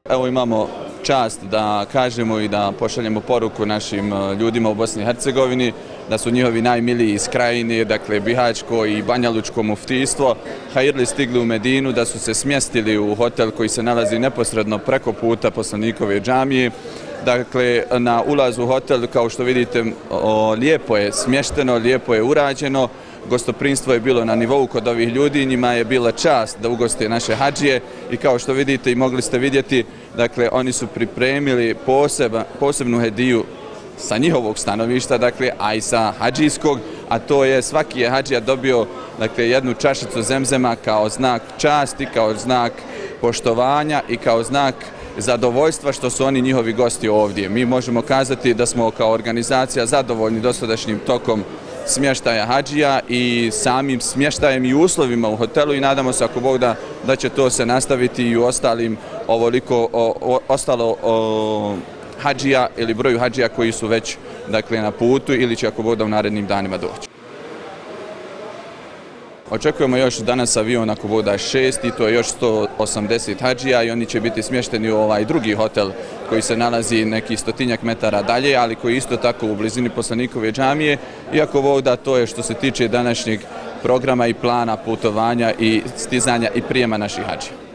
Evo imamo čast da kažemo i da pošaljemo poruku našim ljudima u Bosni i Hercegovini da su njihovi najmiliji iz Krajine, dakle Bihaćko i Banjalučko muftijstvo, hajrli stigli u Medinu, da su se smjestili u hotel koji se nalazi neposredno preko puta poslanikove džamije. Dakle, na ulazu u hotel, kao što vidite, lijepo je smješteno, lijepo je urađeno. Gostoprimstvo je bilo na nivou kod ovih ljudi, njima je bila čast da ugoste naše hadžije i kao što vidite i mogli ste vidjeti, dakle, oni su pripremili posebnu hediju sa njihovog stanovišta, dakle, a i sa hadžijskog, a to je svaki je hadžija dobio, dakle, jednu čašicu zemzema kao znak časti, kao znak poštovanja i kao znak zadovoljstva što su oni njihovi gosti ovdje. Mi možemo kazati da smo kao organizacija zadovoljni dosadašnjim tokom smještaja hadžija i samim smještajem i uslovima u hotelu i nadamo se, ako Bog da će to se nastaviti i u ostalim ostalo hadžija ili broju hadžija koji su već, dakle, na putu ili će, ako Bog da, u narednim danima doći. Očekujemo još danas avion, ako Bog da, 6 i to je još 180 hadžija i oni će biti smješteni u ovaj drugi hotel koji se nalazi nekih 100-tinjak metara dalje, ali koji je isto tako u blizini poslanikove džamije. I ako Bog da, to je što se tiče današnjeg programa i plana putovanja i stizanja i prijema naših hadžija.